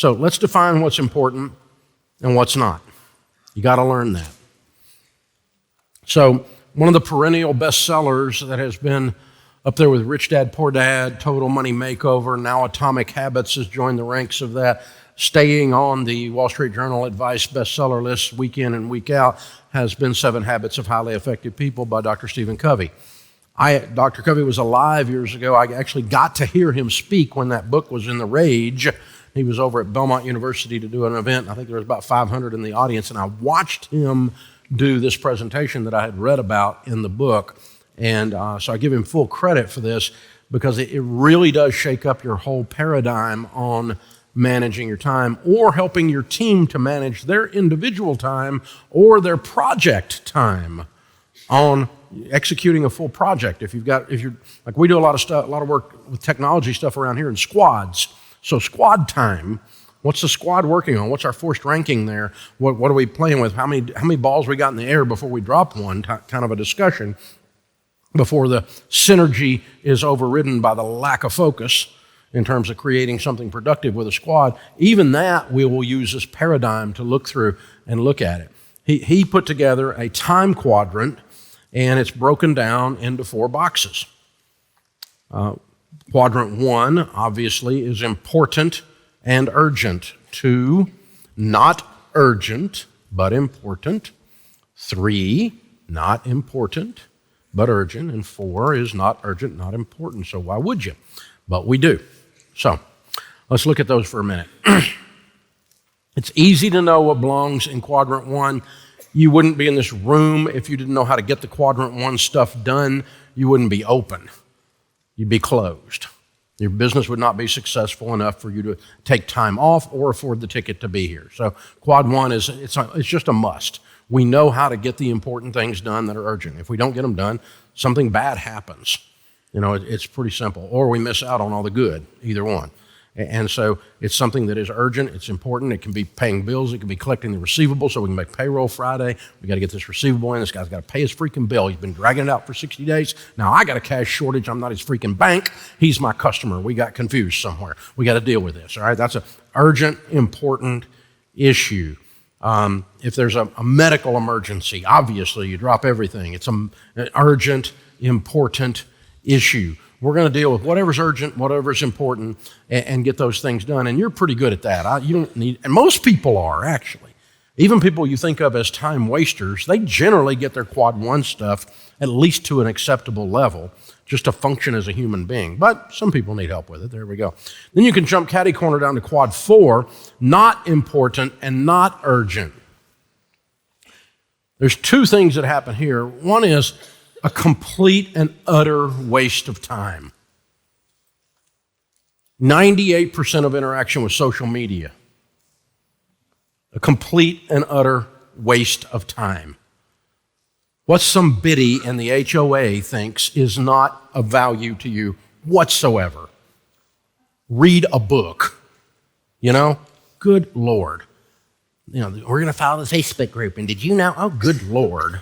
So let's define what's important and what's not. You got to learn that. So one of the perennial bestsellers that has been up there with Rich Dad, Poor Dad, Total Money Makeover, now Atomic Habits has joined the ranks of that, staying on the Wall Street Journal advice bestseller list week in and week out, has been 7 Habits of Highly Effective People by Dr. Stephen Covey. Dr. Covey was alive years ago. I actually got to hear him speak when that book was in the rage. He was over at Belmont University to do an event. I think there was about 500 in the audience, and I watched him do this presentation that I had read about in the book. And so I give him full credit for this because it really does shake up your whole paradigm on managing your time or helping your team to manage their individual time or their project time on executing a full project. If you're like we do a lot of work with technology stuff around here in squads. So squad time, what's the squad working on? What's our forced ranking there? What are we playing with? How many balls we got in the air before we drop one? Kind of a discussion before the synergy is overridden by the lack of focus in terms of creating something productive with a squad. Even that we will use this paradigm to look through and look at it. He put together a time quadrant, and it's broken down into 4 boxes. Quadrant 1, obviously, is important and urgent. 2, not urgent, but important. 3, not important, but urgent. And 4 is not urgent, not important. So why would you? But we do. So let's look at those for a minute. It's easy to know what belongs in quadrant 1. You wouldn't be in this room if you didn't know how to get the quadrant 1 stuff done. You wouldn't be open. You'd be closed. Your business would not be successful enough for you to take time off or afford the ticket to be here. So quad 1 it's just a must. We know how to get the important things done that are urgent. If we don't get them done, something bad happens. It's pretty simple. Or we miss out on all the good, either one. And so it's something that is urgent, it's important, it can be paying bills, it can be collecting the receivable so we can make payroll Friday. We got to get this receivable in, this guy's got to pay his freaking bill. He's been dragging it out for 60 days. Now I got a cash shortage, I'm not his freaking bank, he's my customer. We got confused somewhere. We got to deal with this, all right? That's an urgent, important issue. If there's a medical emergency, obviously you drop everything. It's an urgent, important issue. We're going to deal with whatever's urgent, whatever's important, and get those things done. And you're pretty good at that. You don't need, and most people are, actually. Even people you think of as time wasters, they generally get their quad 1 stuff at least to an acceptable level, just to function as a human being. But some people need help with it. There we go. Then you can jump catty corner down to quad 4, not important and not urgent. There's 2 things that happen here. One is a complete and utter waste of time. 98% of interaction with social media. A complete and utter waste of time. What some biddy in the HOA thinks is not of value to you whatsoever. Read a book. Good Lord. We're going to follow the Facebook group, and did you know? Oh, good Lord.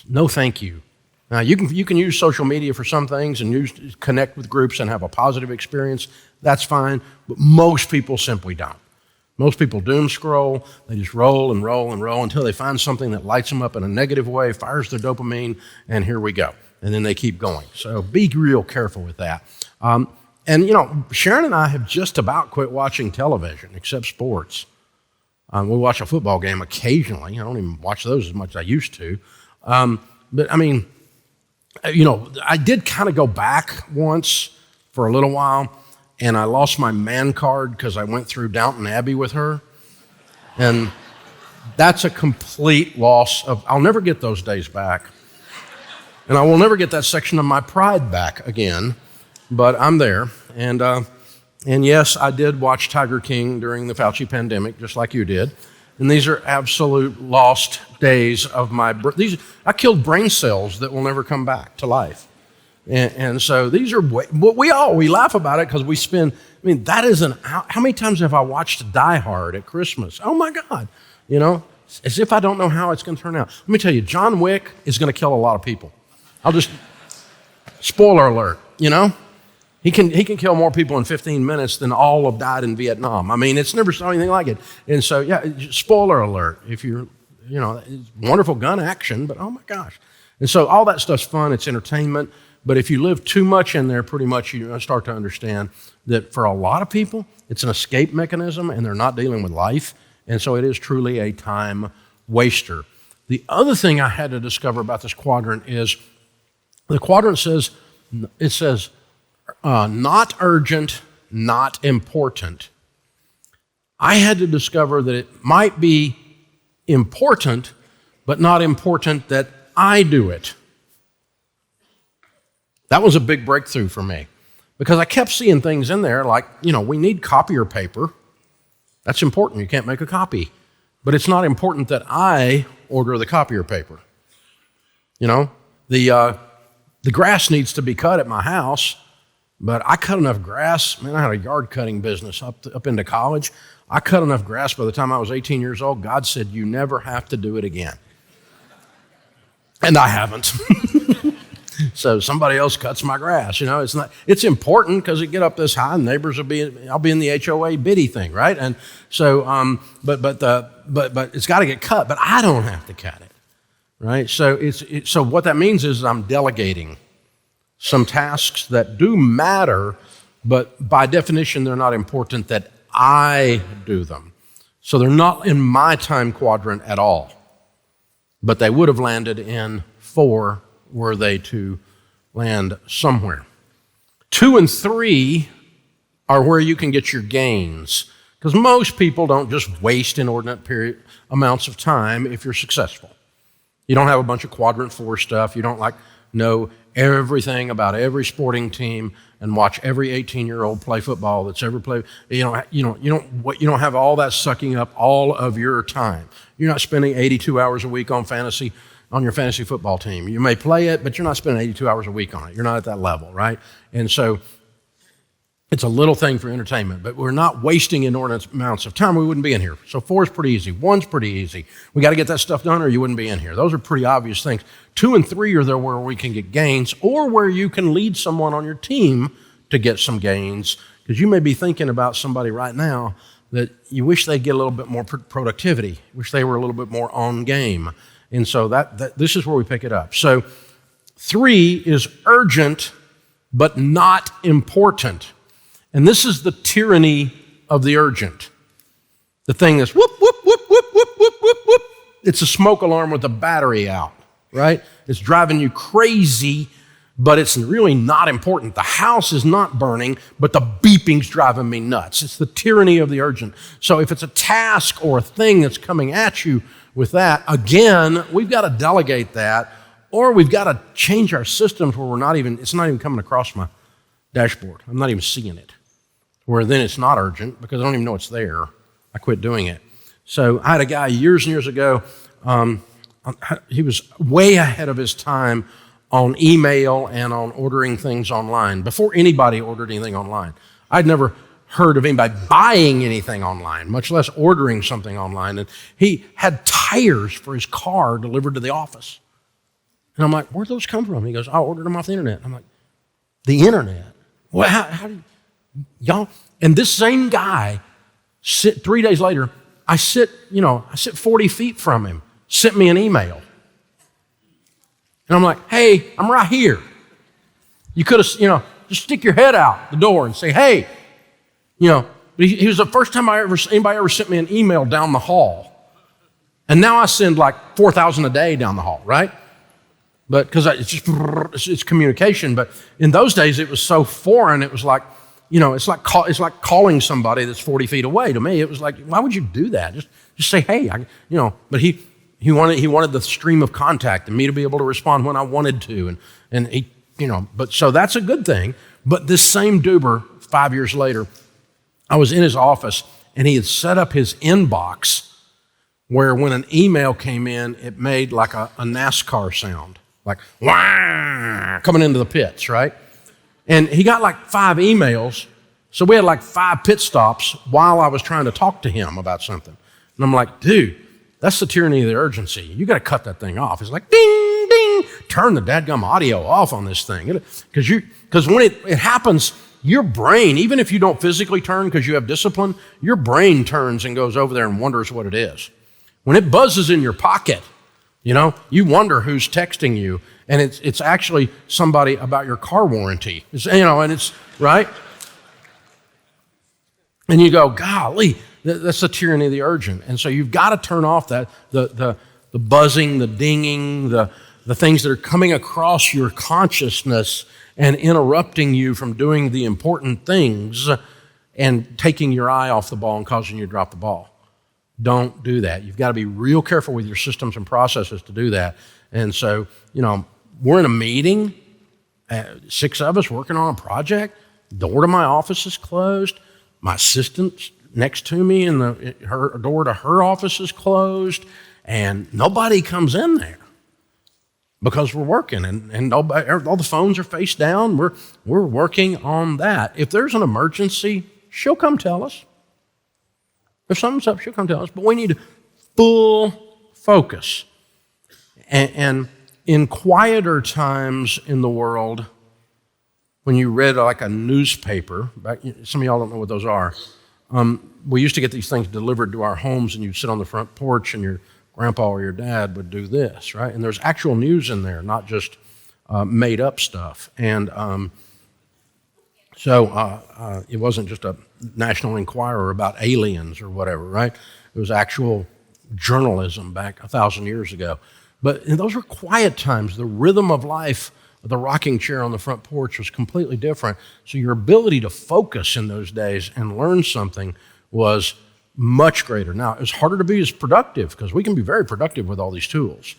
No, thank you. Now, you can use social media for some things and connect with groups and have a positive experience. That's fine, but most people simply don't. Most people doom scroll. They just roll and roll and roll until they find something that lights them up in a negative way, fires their dopamine, and here we go. And then they keep going. So be real careful with that. Sharon and I have just about quit watching television, except sports. We watch a football game occasionally. I don't even watch those as much as I used to. But I did kind of go back once for a little while, and I lost my man card because I went through Downton Abbey with her. And that's a complete loss I'll never get those days back. And I will never get that section of my pride back again, but I'm there. And yes, I did watch Tiger King during the Fauci pandemic, just like you did. And these are absolute lost days of I killed brain cells that will never come back to life. And so these are, we laugh about it because we spend, that is how many times have I watched Die Hard at Christmas? Oh my God, as if I don't know how it's going to turn out. Let me tell you, John Wick is going to kill a lot of people. Spoiler alert, He can kill more people in 15 minutes than all have died in Vietnam. I mean, it's never saw anything like it. And so, yeah, spoiler alert, if you're, it's wonderful gun action, but oh my gosh. And so all that stuff's fun, it's entertainment, but if you live too much in there, pretty much you start to understand that for a lot of people, it's an escape mechanism and they're not dealing with life. And so it is truly a time waster. The other thing I had to discover about this quadrant is the quadrant says, not urgent, not important. I had to discover that it might be important, but not important that I do it. That was a big breakthrough for me because I kept seeing things in there like, we need copier paper. That's important. You can't make a copy. But it's not important that I order the copier paper. The grass needs to be cut at my house, but I cut enough grass. Man, I had a yard cutting business up into college. I cut enough grass by the time I was 18 years old. God said, you never have to do it again. And I haven't. So somebody else cuts my grass. It's important because it get up this high, and neighbors I'll be in the HOA biddy thing, right? And so, but it's got to get cut, but I don't have to cut it, right? So so what that means is I'm delegating some tasks that do matter, but by definition, they're not important that I do them. So they're not in my time quadrant at all, but they would have landed in 4 were they to land somewhere. 2 and 3 are where you can get your gains, because most people don't just waste inordinate amounts of time if you're successful. You don't have a bunch of quadrant 4 stuff. You don't know everything about every sporting team and watch every 18-year-old play football that's ever played. You don't have all that sucking up all of your time. You're not spending 82 hours a week on your fantasy football team. You may play it, but you're not spending 82 hours a week on it. You're not at that level, right? And so it's a little thing for entertainment, but we're not wasting inordinate amounts of time. We wouldn't be in here. So 4 is pretty easy. 1's pretty easy. We got to get that stuff done or you wouldn't be in here. Those are pretty obvious things. 2 and 3 are there where we can get gains or where you can lead someone on your team to get some gains, because you may be thinking about somebody right now that you wish they'd get a little bit more productivity, wish they were a little bit more on game. And so this is where we pick it up. So 3 is urgent, but not important. And this is the tyranny of the urgent. The thing that's whoop, whoop, whoop, whoop, whoop, whoop, whoop, whoop. It's a smoke alarm with the battery out, right? It's driving you crazy, but it's really not important. The house is not burning, but the beeping's driving me nuts. It's the tyranny of the urgent. So if it's a task or a thing that's coming at you with that, again, we've got to delegate that, or we've got to change our systems where it's not even coming across my dashboard. I'm not even seeing it. Where then it's not urgent because I don't even know it's there. I quit doing it. So I had a guy years and years ago, he was way ahead of his time on email and on ordering things online, before anybody ordered anything online. I'd never heard of anybody buying anything online, much less ordering something online. And he had tires for his car delivered to the office. And I'm like, where'd those come from? He goes, I ordered them off the internet. I'm like, the internet? Well, how do y'all? And this same guy, 3 days later, I sit 40 feet from him, sent me an email. And I'm like, hey, I'm right here. You could have, just stick your head out the door and say, hey, But he was the first time anybody ever sent me an email down the hall. And now I send like 4,000 a day down the hall, right? But because it's communication. But in those days, it was so foreign. It was like, it's like calling somebody that's 40 feet away. To me, it was like, why would you do that? Just say, hey, But he wanted the stream of contact and me to be able to respond when I wanted to, and he, But so that's a good thing. But this same Duber, 5 years later, I was in his office and he had set up his inbox where when an email came in, it made like a NASCAR sound, like wah, coming into the pits, right? And he got like 5 emails, so we had like 5 pit stops while I was trying to talk to him about something. And I'm like, dude, that's the tyranny of the urgency. You got to cut that thing off. It's like ding, ding, turn the dadgum audio off on this thing, because when it happens, your brain, even if you don't physically turn because you have discipline, your brain turns and goes over there and wonders what it is. When it buzzes in your pocket, you wonder who's texting you, and it's actually somebody about your car warranty. And it's right. And you go, golly, that's the tyranny of the urgent. And so you've got to turn off that the buzzing, the dinging, the things that are coming across your consciousness and interrupting you from doing the important things and taking your eye off the ball and causing you to drop the ball. Don't do that. You've got to be real careful with your systems and processes to do that. And so, we're in a meeting, 6 of us working on a project. Door to my office is closed. My assistant next to me and her door to her office is closed, and nobody comes in there because we're working, and all the phones are face down. We're working on that. If there's an emergency, she'll come tell us. If something's up, she'll come tell us. But we need full focus. And in quieter times in the world, when you read like a newspaper, some of y'all don't know what those are. We used to get these things delivered to our homes, and you'd sit on the front porch, and your grandpa or your dad would do this, right? And there's actual news in there, not just made up stuff. And so it wasn't just a National Enquirer about aliens or whatever, right? It was actual journalism back 1,000 years ago. But those were quiet times. The rhythm of life, the rocking chair on the front porch was completely different. So your ability to focus in those days and learn something was much greater. Now, it's harder to be as productive because we can be very productive with all these tools,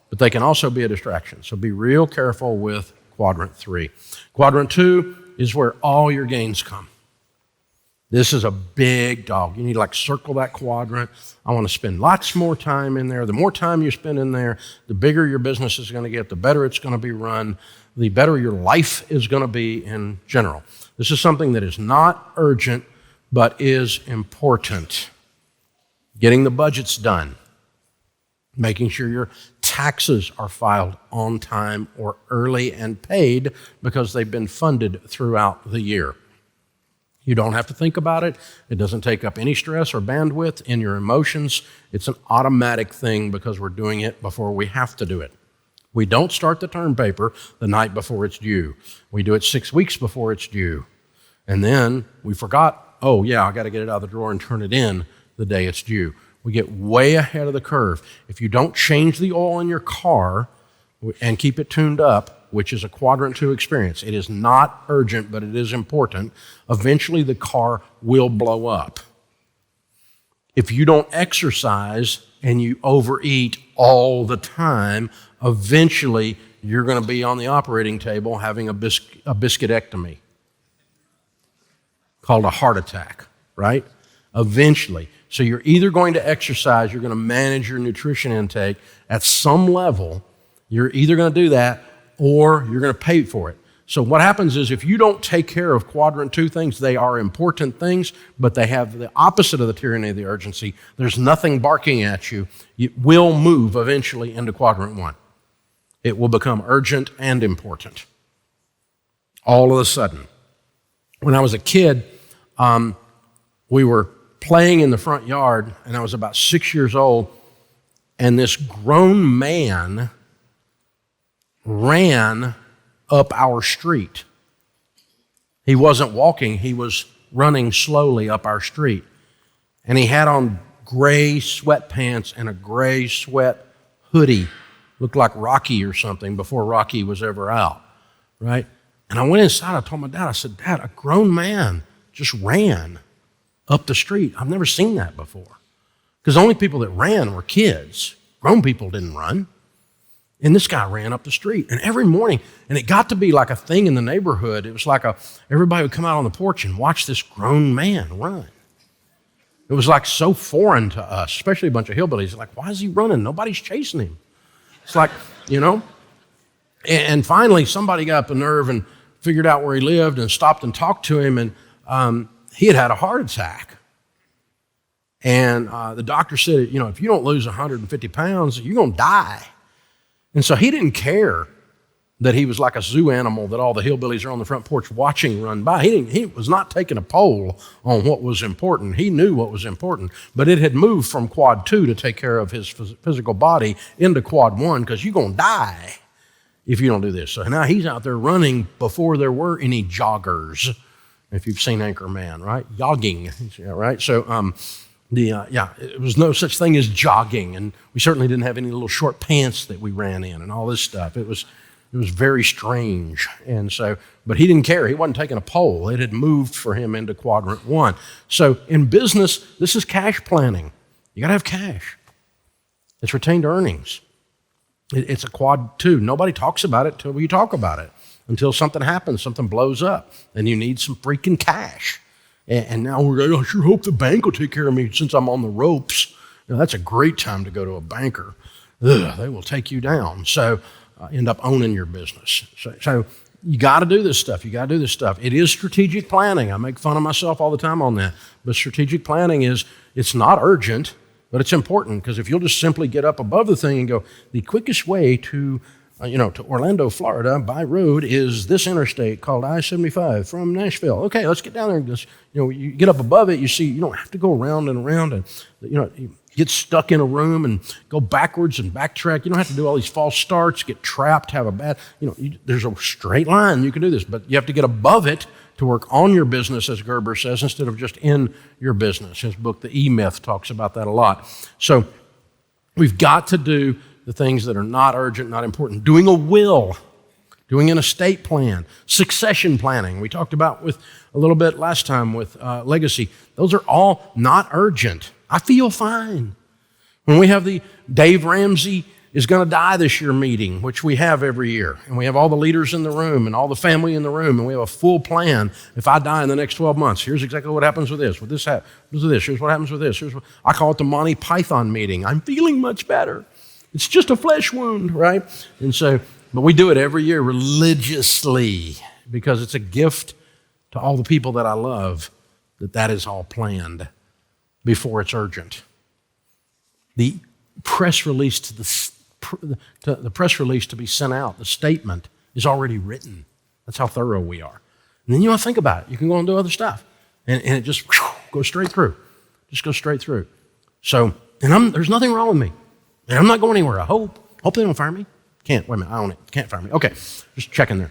but they can also be a distraction. So be real careful with quadrant 3. Quadrant 2 is where all your gains come. This is a big dog. You need to circle that quadrant. I want to spend lots more time in there. The more time you spend in there, the bigger your business is going to get, the better it's going to be run, the better your life is going to be in general. This is something that is not urgent, but is important. Getting the budgets done, making sure your taxes are filed on time or early and paid because they've been funded throughout the year. You don't have to think about it. It doesn't take up any stress or bandwidth in your emotions. It's an automatic thing because we're doing it before we have to do it. We don't start the term paper the night before it's due. We do it 6 weeks before it's due. And then we forgot, oh yeah, I got to get it out of the drawer and turn it in the day it's due. We get way ahead of the curve. If you don't change the oil in your car and keep it tuned up, which is a quadrant 2 experience, it is not urgent, but it is important, eventually the car will blow up. If you don't exercise and you overeat all the time, eventually you're going to be on the operating table having a biscuitectomy called a heart attack, right? Eventually. So you're either going to exercise, you're going to manage your nutrition intake at some level, you're either going to do that or you're going to pay for it. So what happens is if you don't take care of quadrant 2 things, they are important things, but they have the opposite of the tyranny of the urgency. There's nothing barking at you. It will move eventually into quadrant 1. It will become urgent and important all of a sudden. When I was a kid, we were playing in the front yard, and I was about 6 years old, and this grown man ran up our street. He wasn't walking, he was running slowly up our street. And he had on gray sweatpants and a gray sweat hoodie. Looked like Rocky or something before Rocky was ever out, right? And I went inside, I told my dad, I said, Dad, a grown man just ran up the street. I've never seen that before. Because the only people that ran were kids. Grown people didn't run. And this guy ran up the street. And every morning, and it got to be like a thing in the neighborhood. It was like everybody would come out on the porch and watch this grown man run. It was like so foreign to us, especially a bunch of hillbillies. Like, why is he running? Nobody's chasing him. It's like, And finally, somebody got up the nerve and figured out where he lived and stopped and talked to him. And he had a heart attack. And the doctor said, if you don't lose 150 pounds, you're going to die. And so he didn't care that he was like a zoo animal that all the hillbillies are on the front porch watching run by. He was not taking a poll on what was important. He knew what was important, but it had moved from quad 2 to take care of his physical body into quad 1 because you're going to die if you don't do this. So now he's out there running before there were any joggers, if you've seen Anchorman, right? Jogging, right? So it was no such thing as jogging, and we certainly didn't have any little short pants that we ran in and all this stuff. It was very strange. And so, but he didn't care. He wasn't taking a poll. It had moved for him into quadrant 1. So in business, this is cash planning. You got to have cash. It's retained earnings. It's a quad 2. Nobody talks about it until you talk about it, until something happens, something blows up, and you need some freaking cash. And now we're going, I sure hope the bank will take care of me since I'm on the ropes. That's a great time to go to a banker. They will take you down. So end up owning your business. So you got to do this stuff. You got to do this stuff. It is strategic planning. I make fun of myself all the time on that. But strategic planning it's not urgent, but it's important, because if you'll just simply get up above the thing and go, the quickest way to Orlando, Florida by road is this interstate called I-75 from Nashville. Okay, let's get down there. And just, you get up above it, you see you don't have to go around and around and, you get stuck in a room and go backwards and backtrack. You don't have to do all these false starts, get trapped, have a bad, there's a straight line. You can do this, but you have to get above it to work on your business, as Gerber says, instead of just in your business. His book, The E-Myth, talks about that a lot. So we've got to do the things that are not urgent, not important. Doing a will, doing an estate plan, succession planning. We talked about with a little bit last time with legacy. Those are all not urgent. I feel fine. When we have the Dave Ramsey is going to die this year meeting, which we have every year, and we have all the leaders in the room and all the family in the room, and we have a full plan. If I die in the next 12 months, here's exactly what happens with this. With this happens with this. Here's what happens with this. I call it the Monty Python meeting. I'm feeling much better. It's just a flesh wound, right? And so, but we do it every year religiously because it's a gift to all the people that I love that is all planned before it's urgent. The press release the press release to be sent out, the statement, is already written. That's how thorough we are. And then you want to think about it. You can go and do other stuff. And it just goes straight through. Just goes straight through. So, and there's nothing wrong with me. And I'm not going anywhere, I hope. Hope they don't fire me. Can't, wait a minute, I own it. Can't fire me. Okay, just checking there.